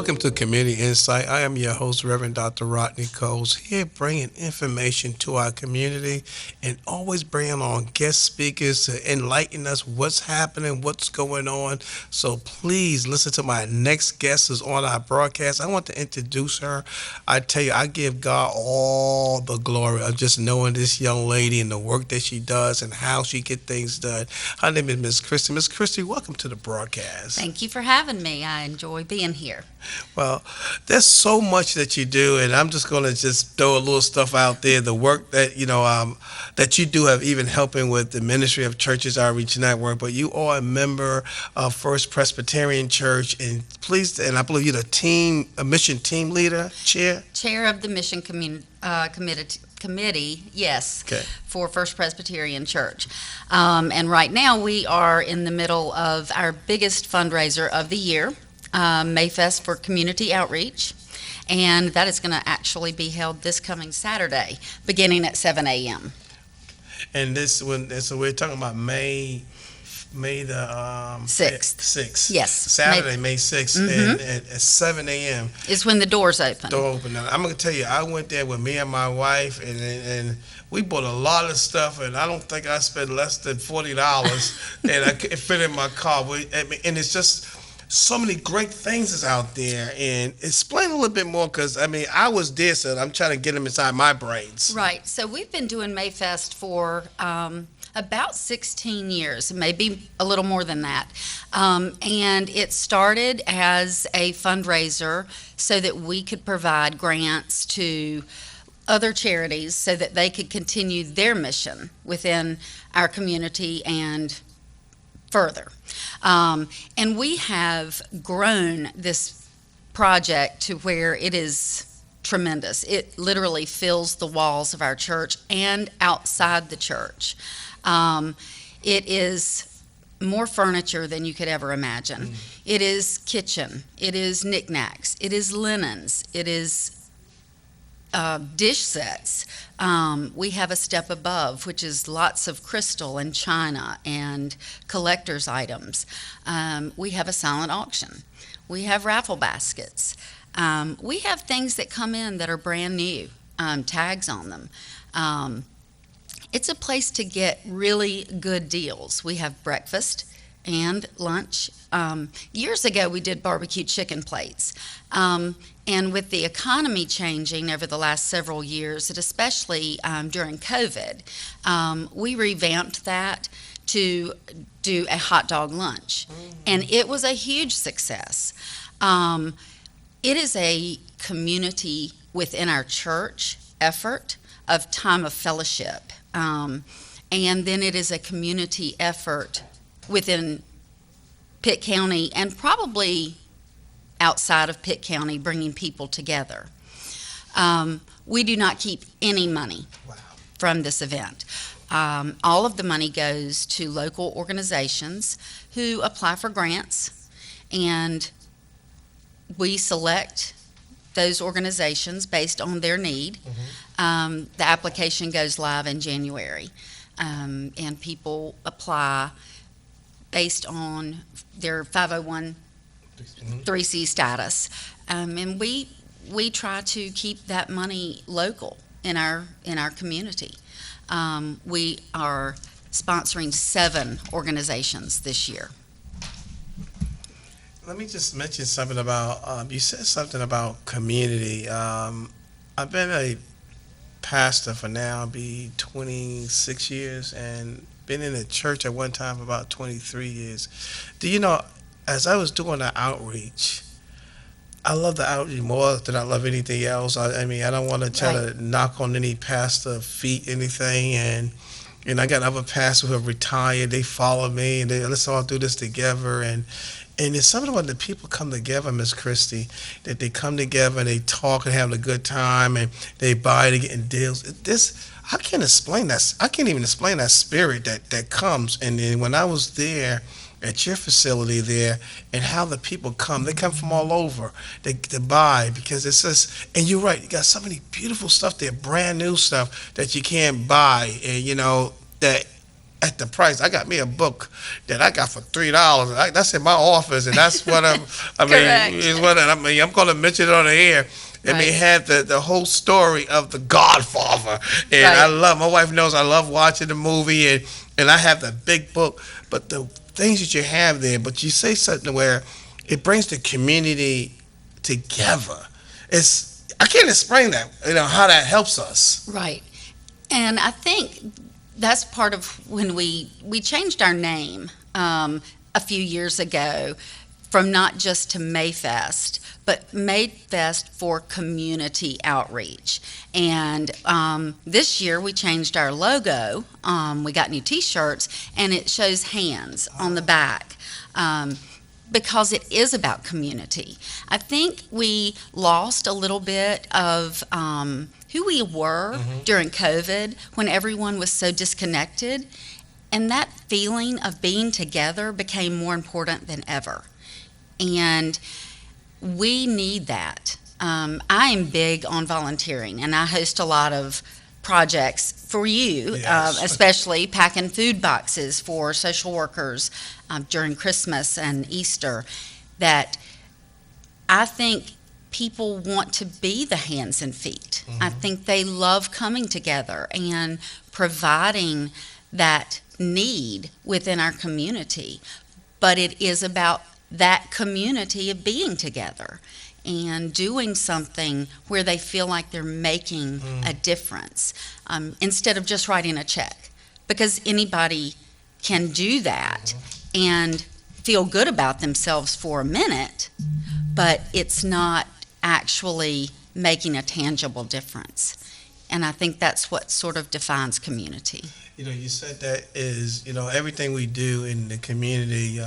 Welcome to Community Insight. I am your host, Reverend Dr. Rodney Coles, here bringing information to our community and always bringing on guest speakers to enlighten us what's happening, what's going on. So please listen to my next guest who's on our broadcast. I want to introduce her. I tell you, I give God all the glory of just knowing this young lady and the work that she does and how she get things done. Her name is Miss Christy. Miss Christy, welcome to the broadcast. Thank you for having me. I enjoy being here. Well, there's so much that you do, and I'm just going to just throw a little stuff out there. The work that that you do, have even helping with the Ministry of Churches Outreach Network. But you are a member of First Presbyterian Church, and I believe you're a mission team leader, Chair of the Mission Committee, yes, Okay. for First Presbyterian Church. And right now we are in the middle of our biggest fundraiser of the year, Mayfest for Community Outreach. And that is going to actually be held this coming Saturday, beginning at 7 a.m. And so we're talking about May the 6th. 6th. Yes. Saturday, May 6th, and at 7 a.m. Is when the doors open. Now, I'm going to tell you, I went there with me and my wife, and we bought a lot of stuff, and I don't think I spent less than $40, and it fit in my car. And it's just so many great things is out there. And explain a little bit more, because, I was there, so I'm trying to get them inside my brains. Right. So we've been doing Mayfest for about 16 years, maybe a little more than that. And it started as a fundraiser so that we could provide grants to other charities so that they could continue their mission within our community and further. And we have grown this project to where it is tremendous. It literally fills the walls of our church and outside the church. It is more furniture than you could ever imagine. It is kitchen. It is knickknacks. It is linens. It is dish sets. We have a step above, which is lots of crystal and china and collector's items. We have a silent auction. We have raffle baskets. We have things that come in that are brand new, tags on them. It's a place to get really good deals. We have breakfast and lunch. Years ago, we did barbecue chicken plates. And with the economy changing over the last several years, and especially during COVID, we revamped that to do a hot dog lunch. And it was a huge success. It is a community within our church effort of time of fellowship. And then it is a community effort within Pitt County and probably outside of Pitt County, bringing people together. We do not keep any money from this event. All of the money goes to local organizations who apply for grants, and we select those organizations based on their need. The application goes live in January, and people apply based on their 501(c)(3) status, and we try to keep that money local in our community. We are sponsoring 7 organizations this year. Let me just mention something about, you said something about community. I've been a pastor for now, be 26 years, and been in the church at one time for about 23 years. Do you know, as I was doing the outreach, I love the outreach more than I love anything else. I don't want to try to knock on any pastor feet, anything, and I got other pastors who have retired. They follow me, and let's all do this together, and it's something when the people come together, Miss Christy, that they come together and they talk and have a good time, and they buy, they getting deals. I can't explain that. I can't even explain that spirit that comes. And then when I was there at your facility there, and how the people come, they come from all over. They buy, because it's just, and you're right, you got so many beautiful stuff there, brand new stuff that you can't buy, and that at the price. I got me a book that I got for $3. That's in my office, and that's what Correct. is what I'm going to mention it on the air. And they Right. had the whole story of the Godfather, and Right. my wife knows I love watching the movie, and I have the big book. But the things that you have there, but you say something where it brings the community together. I can't explain that, how that helps us. Right. And I think that's part of when we changed our name a few years ago from not just to Mayfest, but Mayfest for community outreach. And this year we changed our logo. We got new T-shirts, and it shows hands on the back. Because it is about community. I think we lost a little bit of who we were during COVID when everyone was so disconnected. And that feeling of being together became more important than ever. And we need that. I am big on volunteering, and I host a lot of projects for you, Yes. especially packing food boxes for social workers during Christmas and Easter, that I think people want to be the hands and feet. I think they love coming together and providing that need within our community. But it is about that community of being together and doing something where they feel like they're making a difference instead of just writing a check. Because anybody can do that and feel good about themselves for a minute, but it's not actually making a tangible difference. And I think that's what sort of defines community. You said that is, everything we do in the community,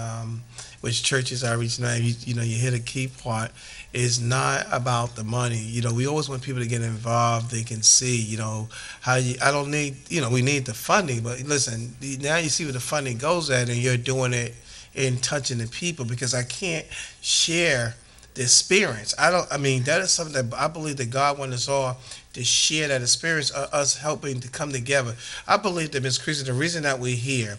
which churches are reaching out, you hit a key part, is not about the money. We always want people to get involved. They can see, I don't need, we need the funding, but listen, now you see where the funding goes at, and you're doing it in touching the people, because I can't share the experience. That is something that I believe that God wants us all to share that experience of us helping to come together. I believe that, Ms. Christie, the reason that we're here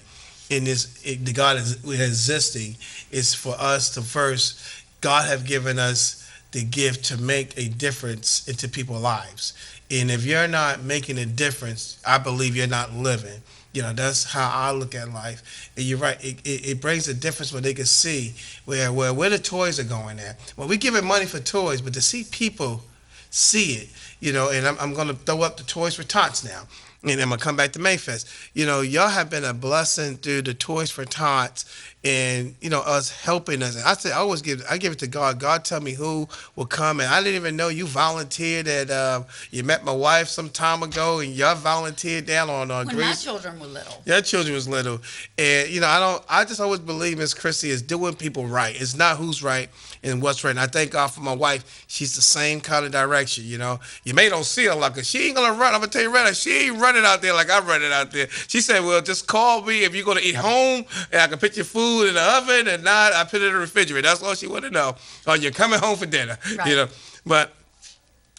in the God is existing is for us to first, God have given us the gift to make a difference into people's lives. And if you're not making a difference, I believe you're not living. That's how I look at life. And you're right. It brings a difference when they can see where the toys are going at. Well, we're giving money for toys, but to see people see it, and I'm going to throw up the Toys for Tots now. And I'm going to come back to Mayfest. Y'all have been a blessing through the Toys for Tots and, us helping us. And I give it to God. God tell me who will come. And I didn't even know you volunteered at, you met my wife some time ago, and y'all volunteered down on When Greece. my children were little. Your children was little. And, I just always believe Miss Christie is doing people right. It's not who's right and what's right. And I thank God for my wife. She's the same kind of direction, You may don't see her like her. She ain't going to run. I'm going to tell you right now, she ain't running out there like I'm running out there. She said, well, just call me if you're going to eat home, and I can put your food in the oven, and not I put it in the refrigerator. That's all she want to know. Or you're coming home for dinner, Right. But,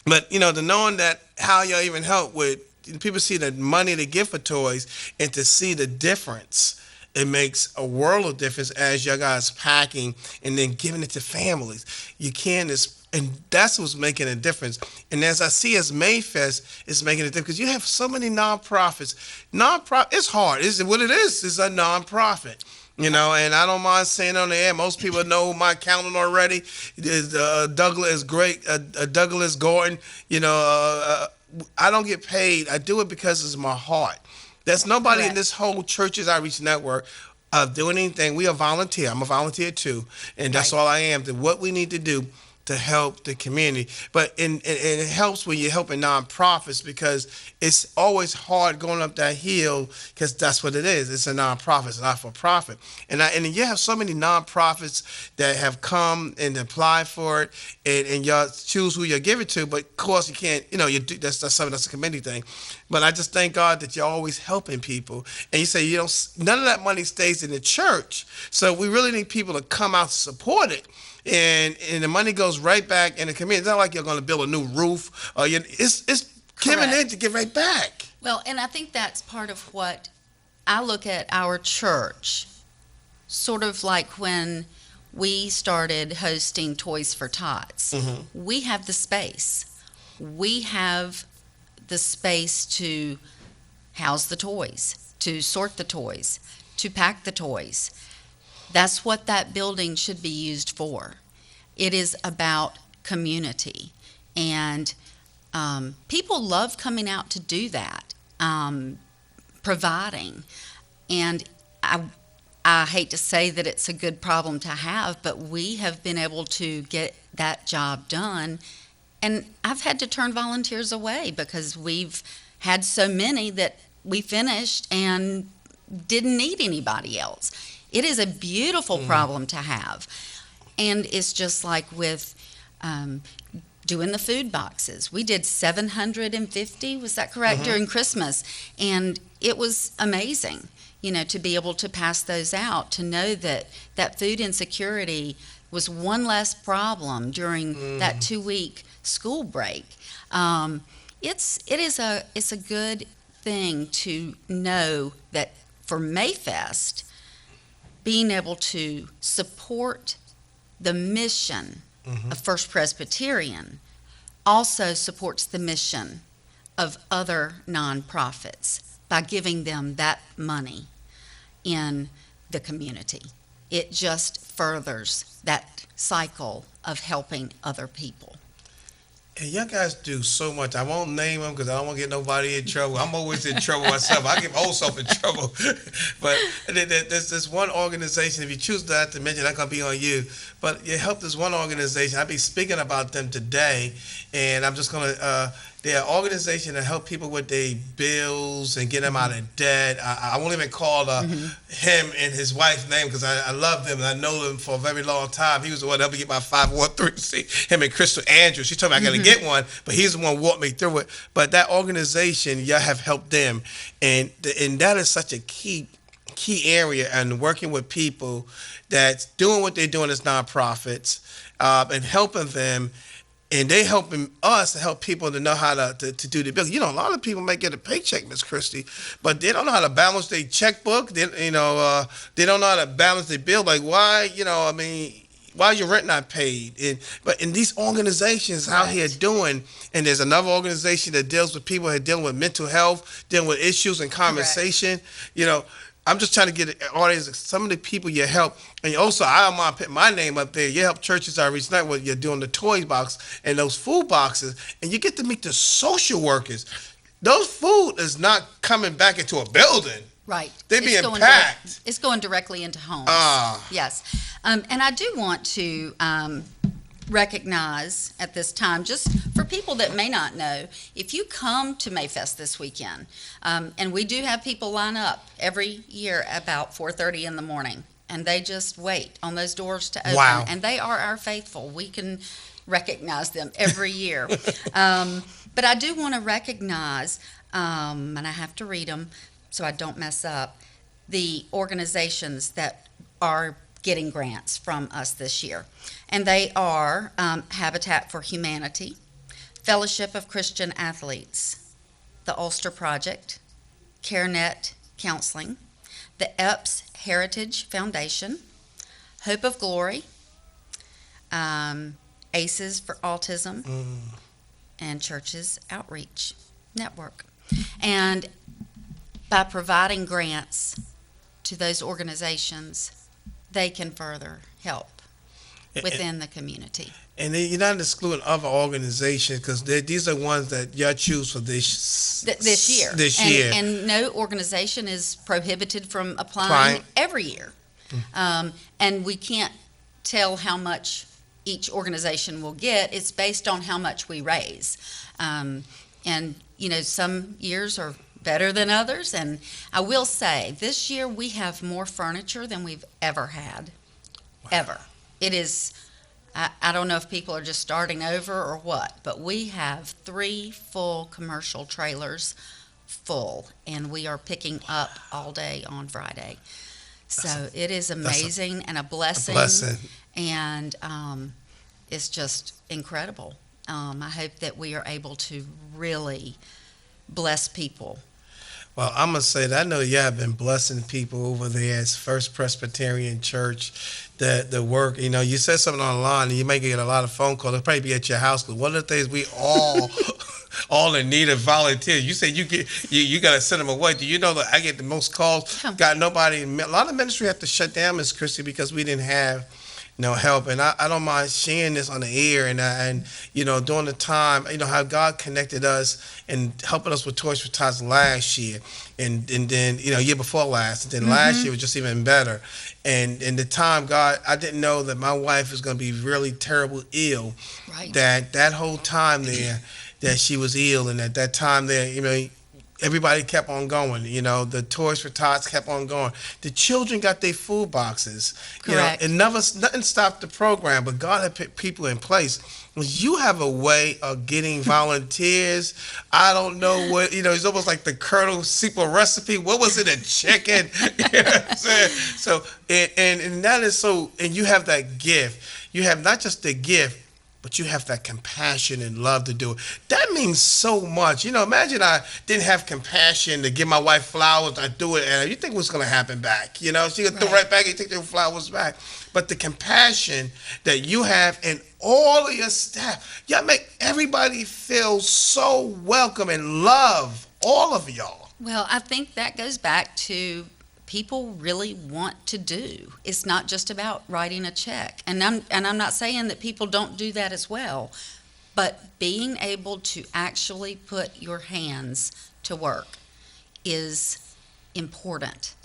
the knowing that how y'all even help with, people see the money they give for toys, and to see the difference, it makes a world of difference as y'all guys packing and then giving it to families. You can, and that's what's making a difference. And as I see as Mayfest is making a difference, because you have so many nonprofits. It's hard. It's what it is. It's a nonprofit. And I don't mind saying on the air, most people know my accountant already. Douglas great. Douglas Gordon. I don't get paid. I do it because it's my heart. There's nobody in Correct. this whole Churches Outreach Network doing anything. We are volunteer. I'm a volunteer too, and that's Right. all I am. What we need to do to help the community, but it helps when you're helping nonprofits, because it's always hard going up that hill, because that's what it is. It's a nonprofit, it's not for profit, and you have so many nonprofits that have come and apply for it, and y'all choose who you give it to. But of course you can't, that's something that's a committee thing. But I just thank God that you're always helping people, and you say none of that money stays in the church, so we really need people to come out to support it. And the money goes right back in the community. It's not like you're going to build a new roof. It's giving Correct. in to give right back. Well, and I think that's part of what I look at our church, sort of like when we started hosting Toys for Tots. We have the space. We have the space to house the toys, to sort the toys, to pack the toys. That's what that building should be used for. It is about community, and people love coming out to do that, providing. And I hate to say that it's a good problem to have, but we have been able to get that job done. And I've had to turn volunteers away because we've had so many that we finished and didn't need anybody else. It is a beautiful problem to have. And it's just like with doing the food boxes. We did 750, was that correct, during Christmas? And it was amazing, to be able to pass those out, to know that that food insecurity was one less problem during that 2-week school break. It's a good thing to know that for Mayfest, being able to support the mission of First Presbyterian also supports the mission of other nonprofits by giving them that money in the community. It just furthers that cycle of helping other people. And y'all guys do so much. I won't name them because I don't want to get nobody in trouble. I'm always in trouble myself. I get my own self in trouble. But there's this one organization, if you choose not to mention, I'm going to be on you. But you help this one organization. I'll be speaking about them today. And I'm just going to, they're an organization that help people with their bills and get them out of debt. I won't even call him and his wife's name because I love them and I know them for a very long time. He was the one that helped me get my 513C. Him and Crystal Andrews. She told me I got to get one, but he's the one who walked me through it. But that organization, y'all have helped them. And that is such a key area, and working with people that's doing what they're doing as nonprofits and helping them. And they helping us to help people to know how to do the bill. A lot of people might get a paycheck, Miss Christie, but they don't know how to balance their checkbook. They don't know how to balance their bill. Like, why, why is your rent not paid? But in these organizations out here doing, and there's another organization that deals with people who are dealing with mental health, dealing with issues and conversation. I'm just trying to get an audience, some of the people you help. And also, I want to put my name up there. You help Churches Outreach Network. You're doing the toy box and those food boxes. And you get to meet the social workers. Those food is not coming back into a building. Right. They're being packed. It's going directly into homes. Yes. And I do want to recognize at this time, just for people that may not know, if you come to Mayfest this weekend, and we do have people line up every year about 4:30 in the morning, and they just wait on those doors to open. Wow. And they are our faithful. We can recognize them every year. But I do want to recognize, and I have to read them so I don't mess up, the organizations that are getting grants from us this year. And they are Habitat for Humanity, Fellowship of Christian Athletes, the Ulster Project, CareNet Counseling, the Epps Heritage Foundation, Hope of Glory, ACEs for Autism, and Churches Outreach Network. And by providing grants to those organizations, they can further help within the community. And you're not excluding other organizations because these are ones that y'all choose for this year. And no organization is prohibited from applying every year. And we can't tell how much each organization will get. It's based on how much we raise. And, some years are better than others. And I will say, this year we have more furniture than we've ever had. Wow. Ever. It is, I don't know if people are just starting over or what, but we have 3 full commercial trailers full, and we are picking up all day on Friday. So it is amazing and a blessing. And it's just incredible. I hope that we are able to really bless people Well, I'm gonna say that I know you have been blessing people over there at First Presbyterian Church. The work, you said something online, and you may get a lot of phone calls. They'll probably be at your house. But one of the things we all in need of volunteers. You said you got to send them away. Do you know that I get the most calls? Yeah. Got nobody. A lot of ministry have to shut down, Miss Christie, because we didn't have no help. And I don't mind sharing this on the air. And during the time, how God connected us and helping us with Toys for Tots last year, and then year before last, and then last year was just even better. And in the time, God, I didn't know that my wife was going to be really terrible ill. Right. That whole time there, that she was ill, and at that time there, everybody kept on going. The Toys for Tots kept on going. The children got their food boxes. Correct. And nothing stopped the program, but God had put people in place. When you have a way of getting volunteers, I don't know what, it's almost like the Colonel Secret recipe. What was it, a chicken? You know what I'm saying? So, and that is so, and you have that gift. You have not just the gift, but you have that compassion and love to do it. That means so much. Imagine I didn't have compassion to give my wife flowers. I do it, and you think what's going to happen back? She going to throw right back and take your flowers back. But the compassion that you have and all of your staff, y'all make everybody feel so welcome and love, all of y'all. Well, I think that goes back to people really want to do. It's not just about writing a check. And I'm not saying that people don't do that as well, but being able to actually put your hands to work is important.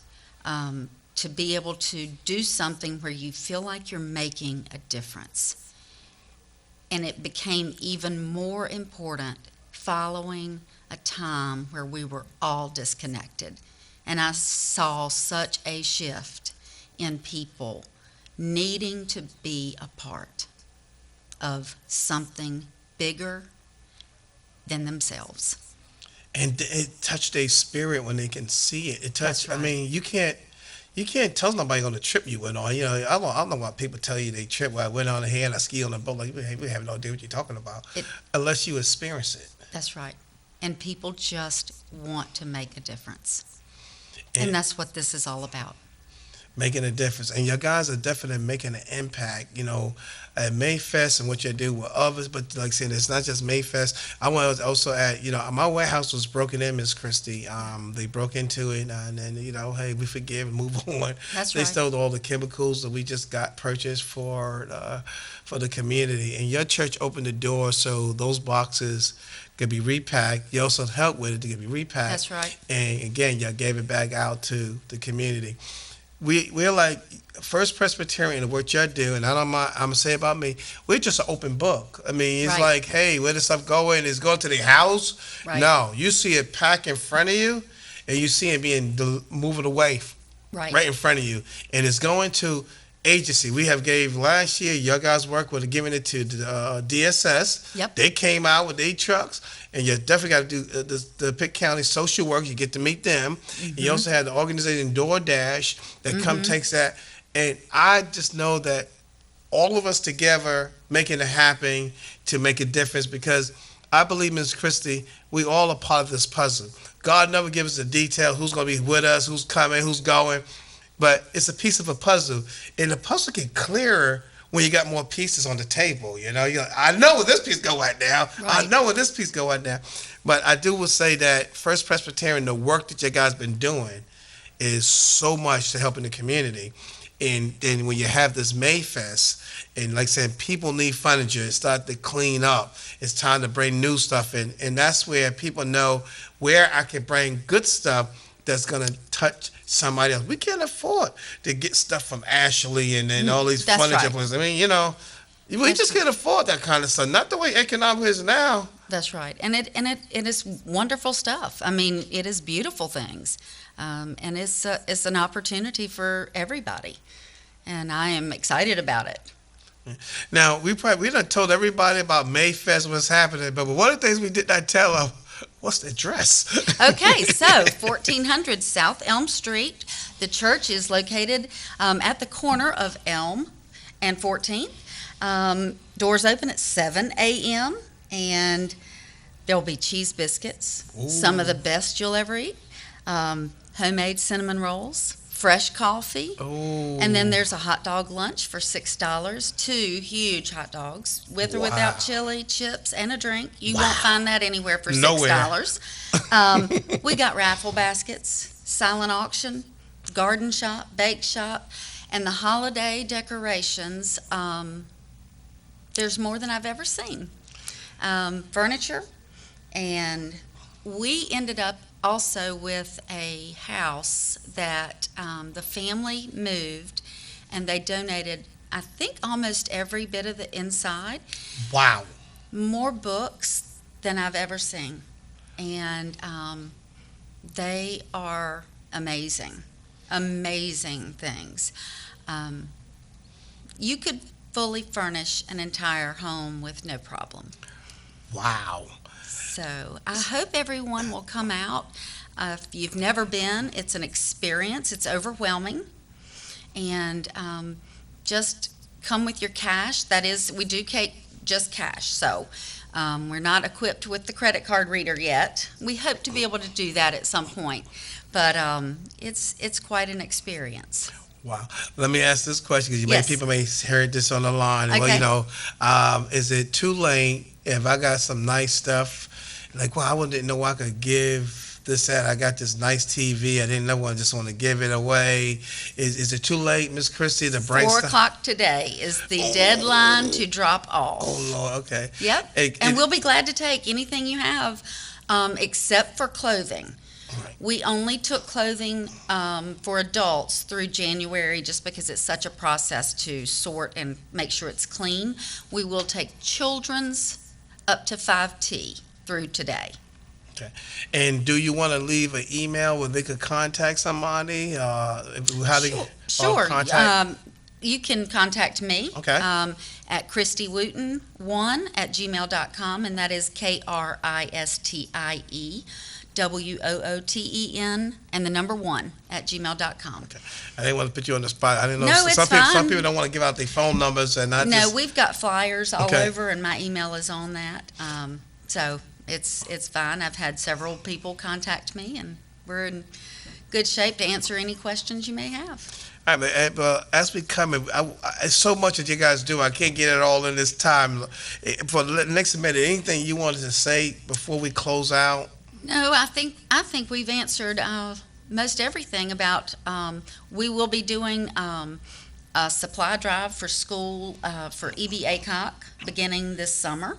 To be able to do something where you feel like you're making a difference. And it became even more important following a time where we were all disconnected. And I saw such a shift in people needing to be a part of something bigger than themselves. And it touched their spirit when they can see it. It touched, That's right. I mean, you can't tell somebody on the trip you went on. I don't know why people tell you they trip. Well, I went on here and I ski on a boat. Like, we have no idea what you're talking about. Unless you experience it. That's right. And people just want to make a difference. And that's what this is all about. Making a difference. And your guys are definitely making an impact, at Mayfest and what you do with others. But like I said, it's not just Mayfest. I want to also add, my warehouse was broken in, Miss Christie. They broke into it, and then, hey, we forgive and move on. That's They right. stole all the chemicals that we just got purchased for the community. And your church opened the door so those boxes could be repacked. You also helped with it to be repacked. That's right. And again, y'all gave it back out to the community. We're like First Presbyterian, and what y'all do, and I don't mind, I'm going to say about me, we're just an open book. I mean, it's Right. like, hey, where does stuff going? Is it going to the house? Right. No, you see it packed in front of you, and you see it being moving away right in front of you. And it's going to agency. We have gave last year, your guys work with giving it to DSS. Yep. They came out with their trucks, and you definitely got to do the Pitt County social work. You get to meet them. Mm-hmm. You also have the organization DoorDash that come takes that. And I just know that all of us together making it happen to make a difference, because I believe, Ms. Christie, we all are part of this puzzle. God never gives us the detail, who's going to be with us, who's coming, who's going. But it's a piece of a puzzle. And the puzzle get clearer when you got more pieces on the table. You're like, I know where this piece go right now. Right. I know where this piece go right now. But I will say that First Presbyterian, the work that you guys been doing is so much to helping the community. And then when you have this Mayfest, and like I said, people need furniture, it's start to clean up. It's time to bring new stuff in. And that's where people know where I can bring good stuff that's going to touch somebody else. We can't afford to get stuff from Ashley and then all these That's furniture right. places. I mean, we just can't afford that kind of stuff. Not the way economic is now. That's right. And it is wonderful stuff. I mean, it is beautiful things. And it's an opportunity for everybody. And I am excited about it. Now, we done told everybody about Mayfest, what's happening, but one of the things we did not tell them, what's the address? Okay, so 1400 South Elm Street. The church is located at the corner of Elm and 14th. Doors open at 7 a.m. and there'll be cheese biscuits, some of the best you'll ever eat. homemade cinnamon rolls, fresh coffee, Oh. and then there's a hot dog lunch for $6. 2 huge hot dogs with or Wow. without chili, chips, and a drink. You Wow. won't find that anywhere for Nowhere. $6. We got raffle baskets, silent auction, garden shop, bake shop, and the holiday decorations. There's more than I've ever seen. Furniture, and we ended up also with a house that the family moved, and they donated, I think, almost every bit of the inside. Wow. More books than I've ever seen, and they are amazing things. You could fully furnish an entire home with no problem. Wow. So I hope everyone will come out. If you've never been, it's an experience. It's overwhelming. And just come with your cash. That is, we do take just cash. So we're not equipped with the credit card reader yet. We hope to be able to do that at some point. But it's quite an experience. Wow. Let me ask this question because Yes. people may hear this on the line. Well, Okay. is it too late if I got some nice stuff? Like, well, I didn't know I could give this at. I got this nice TV. I didn't know I just want to give it away. Is it too late, Miss Christie, to bring 4 stuff? o'clock today is the deadline to drop off. Oh, Lord. Okay. Yep. And we'll be glad to take anything you have, except for clothing. Right. We only took clothing for adults through January just because it's such a process to sort and make sure it's clean. We will take children's up to 5T through today. Okay. And do you want to leave an email where they could contact somebody? How they Sure. contact? You can contact me Okay. at christiewooten1@gmail.com, and that is KRISTIEWOOTEN and the number 1@gmail.com. I didn't want to put you on the spot. I didn't know. No, it's some fine. people don't want to give out their phone numbers, and No, we've got flyers all Okay. over, and my email is on that. So it's fine. I've had several people contact me, and we're in good shape to answer any questions you may have. All right, but as we come, it's so much that you guys do. I can't get it all in this time. For the next minute, anything you wanted to say before we close out? No, I think we've answered most everything about. We will be doing a supply drive for school for E.B. Aycock beginning this summer.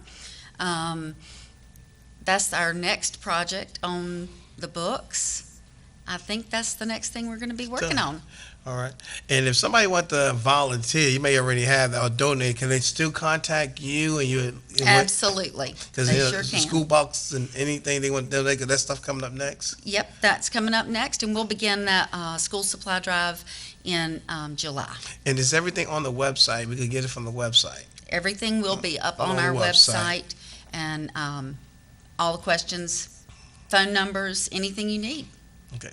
That's our next project on the books. I think that's the next thing we're going to be working on. All right. And if somebody wants to volunteer, you may already have that or donate. Can they still contact you and you? Absolutely. Because They sure can. school box and anything they want to donate, 'cause that stuff coming up next. Yep, that's coming up next, and we'll begin that school supply drive in July. And is everything on the website? We could get it from the website. Everything will be up on On our the website. website, and all the questions, phone numbers, anything you need. Okay.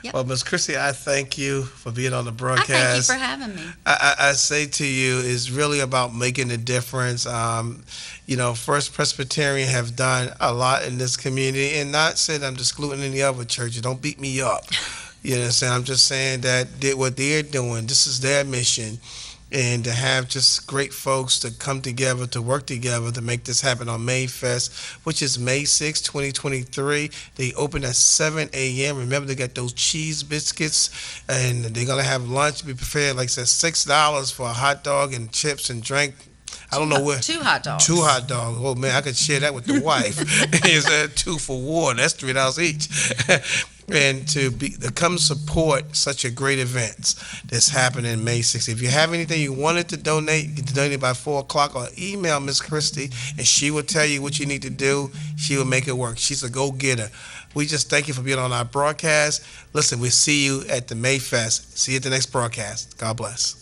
Yep. Well, Ms. Christie, I thank you for being on the I broadcast. thank you for having me. I say to you, it's really about making a difference. First Presbyterian have done a lot in this community, and not saying I'm excluding any other churches. Don't beat me up. You know what I'm saying? I'm just saying that what they're doing, this is their mission. And to have just great folks to come together, to work together to make this happen on Mayfest, which is May 6, 2023. They open at 7 a.m. Remember, they got those cheese biscuits, and they're going to have lunch be prepared. Like I said, $6 for a hot dog and chips and drink. I don't know where. 2 hot dogs. 2 hot dogs. Oh, man, I could share that with the wife. It's 2 for 1. That's $3 each. And to come support such a great event that's happening May 6th. If you have anything you wanted to donate, you can donate by 4 o'clock or email Miss Christie, and she will tell you what you need to do. She will make it work. She's a go-getter. We just thank you for being on our broadcast. Listen, we'll see you at the Mayfest. See you at the next broadcast. God bless.